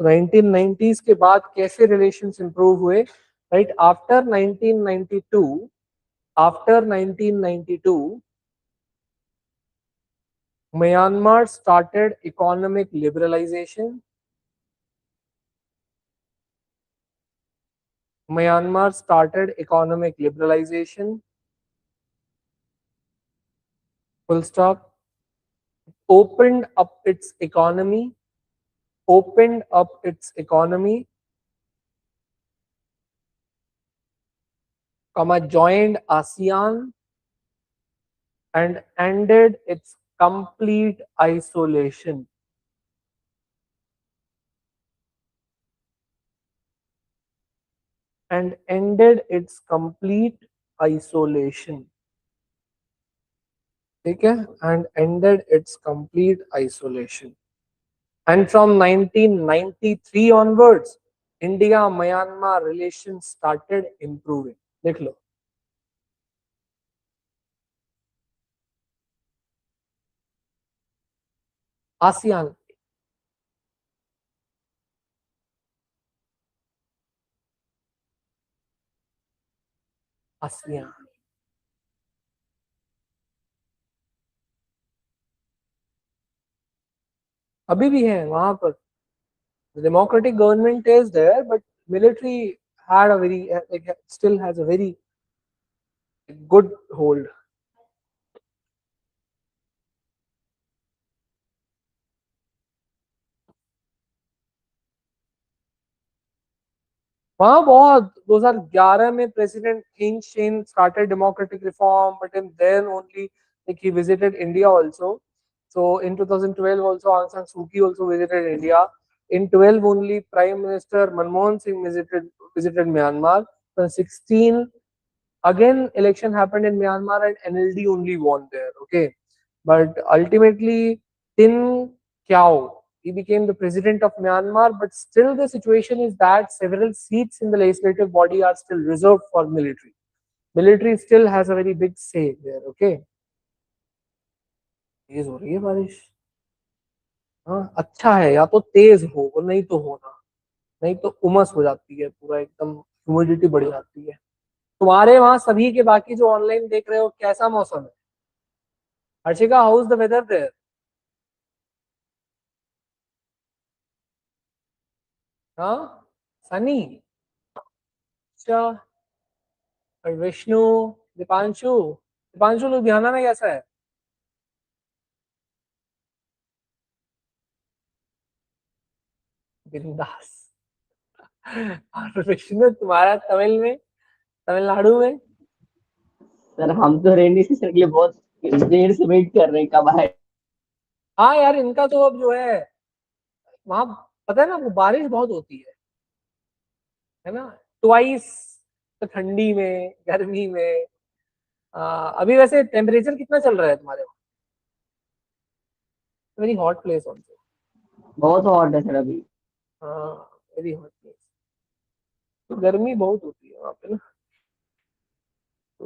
1990s के बाद कैसे relations improve हुए, right, after 1992, after 1992 Myanmar started economic liberalization, Myanmar started economic liberalization, full stop, opened up its economy, opened up its economy, joined ASEAN and ended its complete isolation. And ended its complete isolation. ठीक है? And ended its complete isolation. And from 1993 onwards, India-Myanmar relations started improving. देख लो. ASEAN. ASEAN. अभी भी है वहां पर. The democratic government is there, but military had a very, like, still has a very good hold. वहाँ बहुत 2011 में president thin Shane started democratic reform, but in then only like he visited India also. So in 2012 also Aung San Suu Kyi also visited India. In 12 only Prime Minister Manmohan Singh visited Myanmar. So 16 again election happened in Myanmar and NLD only won there. Okay, but ultimately Tin Kyaw, he became the president of Myanmar, but still the situation is that several seats in the legislative body are still reserved for military. Military still has a very big say there. Okay, तेज हो रही है बारिश. हाँ अच्छा है, या तो तेज हो और नहीं तो होना, नहीं तो उमस हो जाती है, पूरा एकदम ह्यूमिडिटी बढ़ जाती है. तुम्हारे वहां सभी के बाकी जो ऑनलाइन देख रहे हो कैसा मौसम है? Harshika, how is the weather there? हाँ, सनी. अच्छा. और विष्णु, दीपांशु, दीपांशु लुधियाना में कैसा है? बिंदास. और विष्णु तुम्हारा तमिल में, तमिलनाडु में? सर हम तो रेनी सीजन के लिए बहुत देर से वेट कर रहे हैं, कब आए. हाँ यार, इनका तो अब जो है वहां, पता है ना, वो बारिश बहुत होती है ना, ट्वाइस. तो ठंडी में, गर्मी में. अभी वैसे टेम्परेचर कितना चल रहा है तुम्हारे वहाँ? Very hot place also. बहुत हॉट है सर अभी. हाँ, वेरी हॉट प्लेस. तो गर्मी बहुत होती है वहाँ पे ना.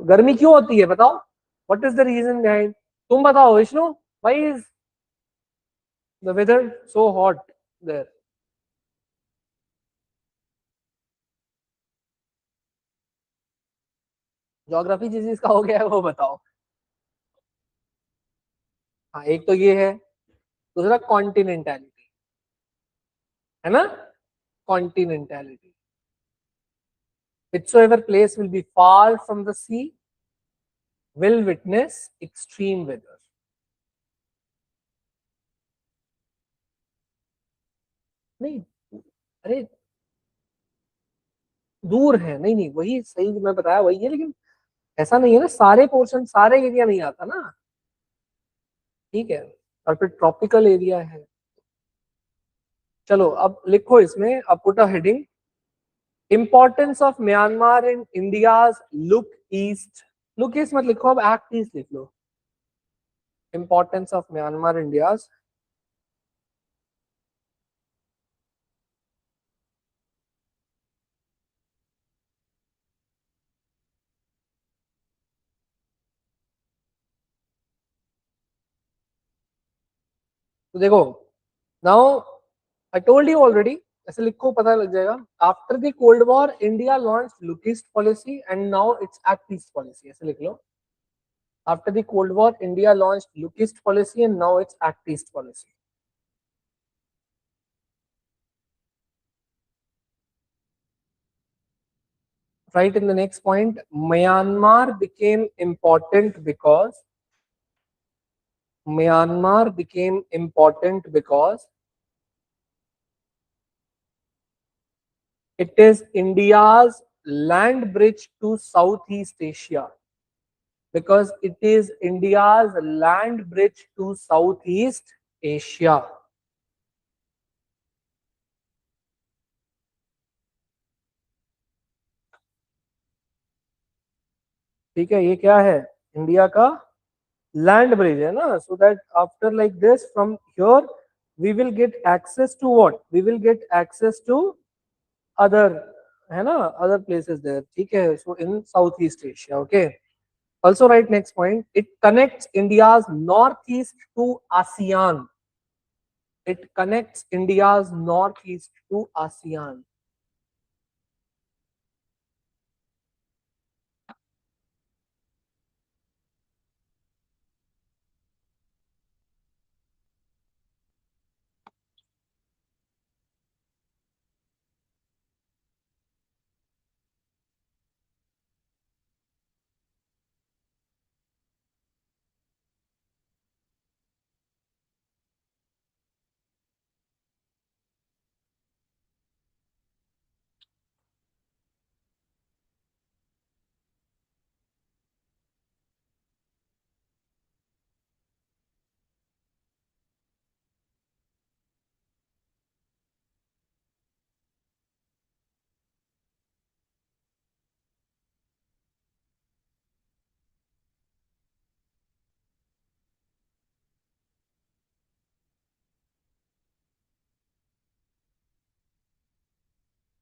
गर्मी क्यों होती है बताओ? What is the reason behind? तुम बताओ Vishnu. Why is the weather so hot there? Geography जिस चीज का हो गया है वो बताओ. हाँ, एक तो ये है. दूसरा कॉन्टिनेंटैलिटी, है ना? कॉन्टिनेंटैलिटी. whichsoever place will be far from the sea will witness extreme weather. नहीं, अरे दूर है, नहीं नहीं, वही सही मैं बताया वही है, लेकिन ऐसा नहीं है ना, सारे पोर्शन सारे एरिया नहीं आता ना. ठीक है. और फिर ट्रॉपिकल एरिया है. चलो अब लिखो इसमें, अब put a heading, importance of Myanmar in India's look east. Look east मत लिखो, अब एक्ट ईस्ट लिख लो. Importance of Myanmar India's. तो देखो, now I told you already, ऐसे लिखो पता लग जाएगा. After the cold war India launch look east policy and now it's act east policy. ऐसे लिख लो. After the cold war India launch look east policy and now it's act east policy. Right in the next point, Myanmar became important because it is India's land bridge to Southeast Asia, because it is India's land bridge to Southeast Asia. ठीक है, ये क्या है, India का land bridge है ना, so that after like this from here we will get access to what, we will get access to other, है ना, अदर प्लेसेस देयर, ठीक है, so in South East Asia, okay. Also write next point, it connects India's North East to ASEAN, it connects India's North East to ASEAN.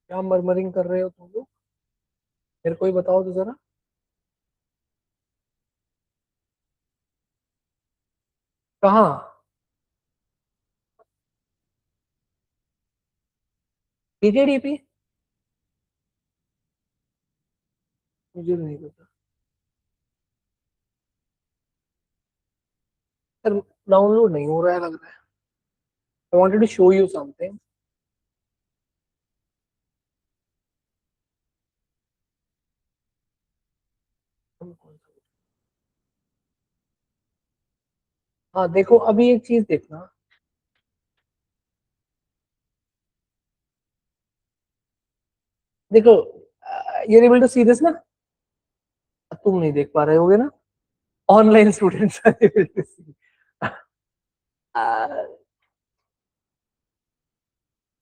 क्या murmuring कर रहे हो तुम लोग, मेरे को ही बताओ तो जरा. कहाँ, पीटीडीपी, मुझे नहीं पता सर, डाउनलोड नहीं हो रहा है लग रहा है. I wanted to show you something. हाँ देखो, अभी एक चीज देखना, देखो, you able to see this ना, तुम नहीं देख पा रहे होगे ना, online students are able to see.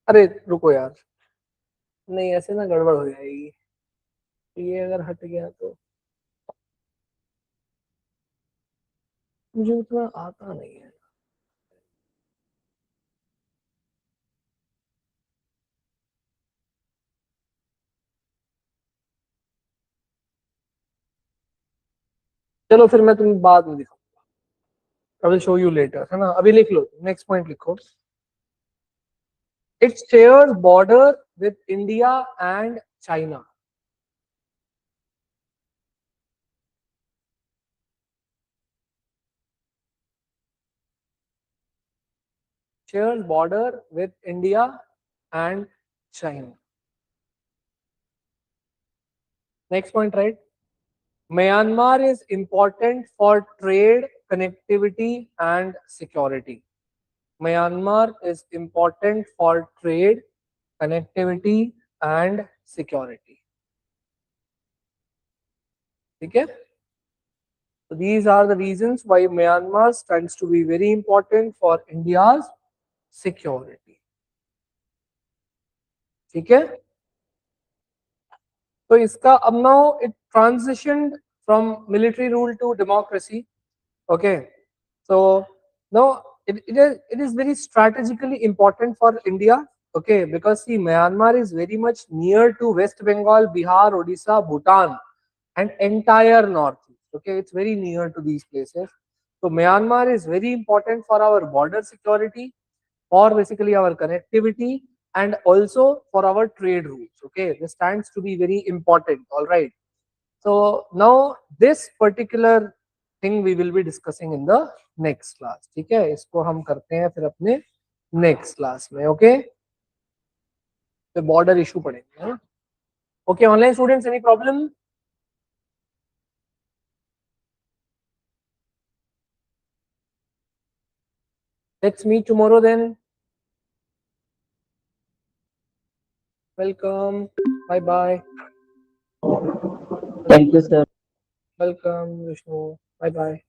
अरे रुको यार, नहीं ऐसे ना गड़बड़ हो जाएगी, ये अगर हट गया तो मुझे उतना आता नहीं है. चलो फिर मैं तुम्हें बाद में दिखाऊंगा, I will show you later, है ना. अभी लिख लो, नेक्स्ट पॉइंट लिखो. It shares border with India and China. Shares border with India and China. Next point, right? Myanmar is important for trade, connectivity, and security. Myanmar is important for trade, connectivity, and security. Okay? So these are the reasons why Myanmar stands to be very important for India's security. ठीक है, तो इसका अब now it transitioned from military rule to democracy. Okay, so now it is very strategically important for India. Okay, because see, Myanmar is very much near to West Bengal, Bihar, Odisha, Bhutan, and entire northeast. Okay, it's very near to these places. So Myanmar is very important for our border security, for basically our connectivity, and also for our trade routes. Okay, this stands to be very important. All right. So now this particular thing we will be discussing in the next class. ठीक है, इसको हम करते हैं फिर अपने next class में. Okay, तो border issue पढ़ेंगे, है ना. Okay, online students, any problem? Let's meet tomorrow then. Welcome. Bye bye. Thank you, sir. Welcome Vishnu, bye bye.